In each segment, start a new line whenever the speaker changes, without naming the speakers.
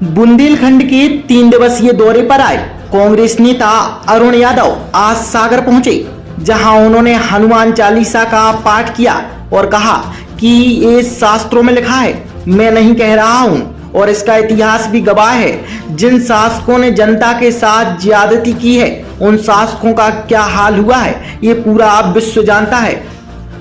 बुंदेलखंड के 3 दिवसीय दौरे पर आए कांग्रेस नेता अरुण यादव आज सागर पहुंचे, जहां उन्होंने हनुमान चालीसा का पाठ किया और कहा कि ये शास्त्रों में लिखा है, मैं नहीं कह रहा हूं और इसका इतिहास भी गवाह है। जिन शासकों ने जनता के साथ ज्यादती की है, उन शासकों का क्या हाल हुआ है ये पूरा विश्व जानता है।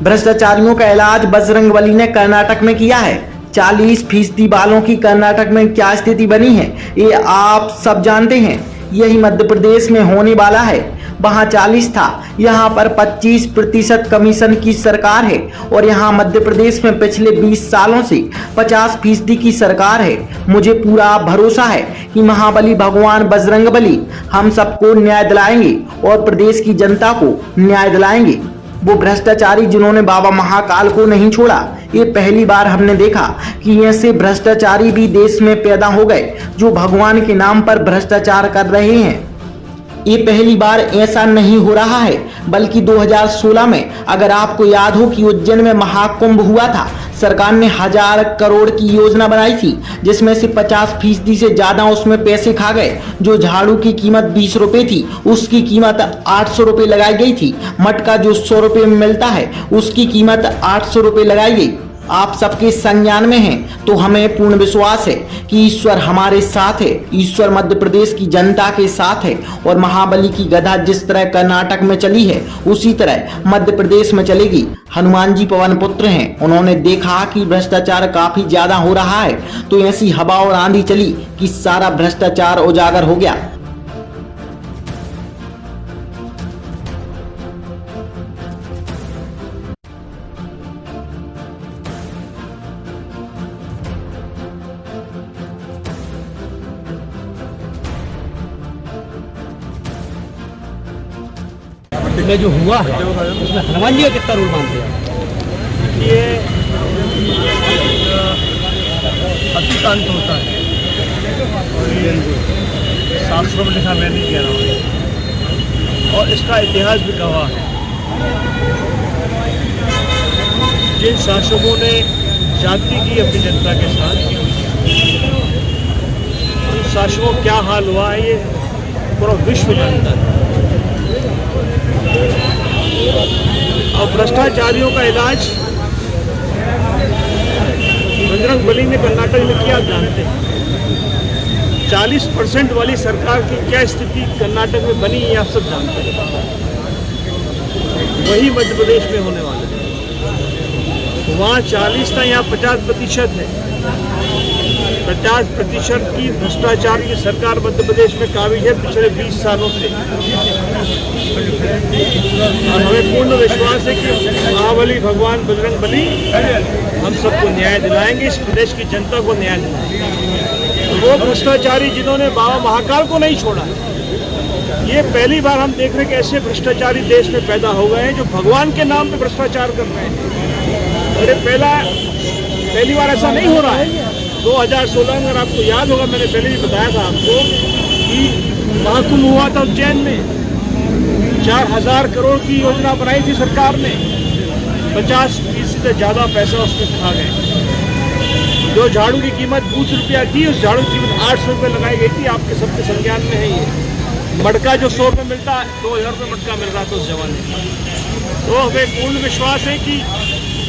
भ्रष्टाचारियों का इलाज बजरंगबली ने कर्नाटक में किया है। 40% वालों की कर्नाटक में क्या स्थिति बनी है ये आप सब जानते हैं। यही मध्य प्रदेश में होने वाला है। वहां 40 था, यहाँ पर 25% कमीशन की सरकार है और यहाँ मध्य प्रदेश में पिछले 20 सालों से 50% की सरकार है। मुझे पूरा भरोसा है कि महाबली भगवान बजरंगबली हम सबको न्याय दिलाएंगे और प्रदेश की जनता को न्याय दिलाएंगे। वो भ्रष्टाचारी जिन्होंने बाबा महाकाल को नहीं छोड़ा, ये पहली बार हमने देखा कि ऐसे भ्रष्टाचारी भी देश में पैदा हो गए जो भगवान के नाम पर भ्रष्टाचार कर रहे हैं। ये पहली बार ऐसा नहीं हो रहा है, बल्कि 2016 में अगर आपको याद हो कि उज्जैन में महाकुंभ हुआ था, सरकार ने 1000 करोड़ की योजना बनाई थी, जिसमें से 50% से ज्यादा उसमें पैसे खा गए। जो झाड़ू की कीमत 20 रुपए थी, उसकी कीमत 800 रुपए लगाई गई थी। मटका जो 100 रुपए में मिलता है, उसकी कीमत 800 रुपए लगाई गई। आप सबके संज्ञान में हैं, तो हमें पूर्ण विश्वास है कि ईश्वर हमारे साथ है। ईश्वर मध्य प्रदेश की जनता के साथ है और महाबली की गदा जिस तरह कर्नाटक में चली है, उसी तरह मध्य प्रदेश में चलेगी। हनुमान जी पवन पुत्र हैं, उन्होंने देखा कि भ्रष्टाचार काफी ज्यादा हो रहा है, तो ऐसी हवा और आंधी चली कि सारा भ्रष्टाचार उजागर हो गया।
में जो हुआ है उसमें हनुमान जी का कितना रोल मानते हैं?
ये अतिकांत होता है और ये शास्त्रों में लिखा, मैं नहीं कह रहा हूँ, और इसका इतिहास भी गवाह है। जिन शासकों ने जाति की अपनी जनता के साथ, उन शासकों क्या हाल हुआ है ये पूरा विश्व जानता है। और भ्रष्टाचारियों का इलाज बजरंगबली ने कर्नाटक में किया, जानते हैं। 40% वाली सरकार की क्या स्थिति कर्नाटक में बनी है, आप सब जानते हैं। वही मध्य प्रदेश में होने वाला है। वहाँ 40 था, यहाँ 50% है। 50% की भ्रष्टाचार की सरकार मध्य प्रदेश में काबिज है पिछले 20 सालों से। और हमें पूर्ण विश्वास है कि महाबली भगवान बजरंगबली हम सबको न्याय दिलाएंगे, इस प्रदेश की जनता को न्याय दिलाएंगे। वो भ्रष्टाचारी जिन्होंने बाबा महाकाल को नहीं छोड़ा, ये पहली बार हम देख रहे हैं कि ऐसे भ्रष्टाचारी देश में पैदा हो गए हैं जो भगवान के नाम पे भ्रष्टाचार कर रहे हैं। और ये पहली बार ऐसा नहीं हो रहा है। 2016 में अगर आपको याद होगा, मैंने पहले भी बताया था आपको कि महाकुंभ हुआ था उज्जैन में। 4000 करोड़ की योजना बनाई थी सरकार ने, 50% से ज़्यादा पैसा उसमें खा गए। जो झाड़ू की कीमत 20 रुपया थी, उस झाड़ू की कीमत 800 रुपये लगाई गई थी। आपके सबके संज्ञान में है ये। मटका जो 100 रुपये मिलता है, 2000 रुपये मटका मिल रहा था उस जमाने में। तो हमें पूर्ण विश्वास है कि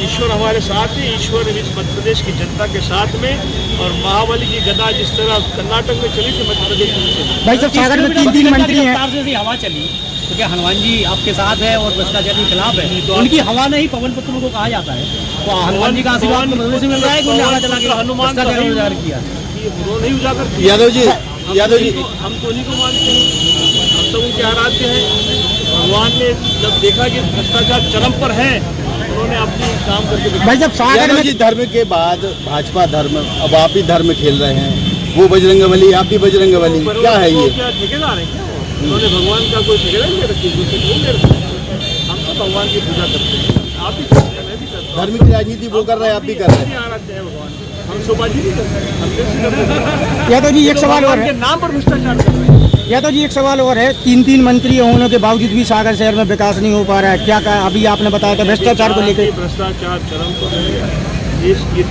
ईश्वर हमारे साथ है। ईश्वर इस मध्य प्रदेश की जनता के साथ में, और महाबली की गदा जिस तरह कर्नाटक में चली थी, मध्य प्रदेश में चली।
भाई साहब, सागर में 3 मंत्री हैं, हवा चली तो क्या हनुमान जी आपके साथ है और भ्रष्टाचार के खिलाफ है? तो उनकी हवा नहीं, पवन पुत्रों को कहा जाता है। तो हनुमान जी का आशीर्वाद मिल रहा है कि हवा चला के हनुमान का उजागर किया? वो नहीं उजागर किया। यादव जी हम तो उन्हीं को मानते हैं, हम तो उनके आराध्य हैं। भगवान ने जब देखा कि भ्रष्टाचार चरम पर है, उन्होंने अपनी काम करके।
भाई जब सागर में धर्म के बाद भाजपा धर्म, अब आप ही धर्म खेल रहे हैं, वो बजरंगबली, आप भी बजरंगबली, क्या है ये?
क्या ठेकेदार है क्या? उन्होंने भगवान का कोई ठेकेदार नहीं रखी, हम सब भगवान की पूजा करते हैं। आप भी करते हैं, मैं भी करता हूँ।
धर्म की राजनीति वो कर रहे हैं, आप भी कर रहे हैं।
आराध्य है भगवान, हम शोभाजी नहीं करते।
यादव जी एक सवाल और है,
नाम पर भ्रष्टाचार कर रहे हैं।
यादव जी एक सवाल और है, 3 मंत्री होने के बावजूद भी सागर शहर में विकास नहीं हो पा रहा है, क्या अभी आपने बताया था भ्रष्टाचार को लेकर?
भ्रष्टाचार चरम पर है। देश की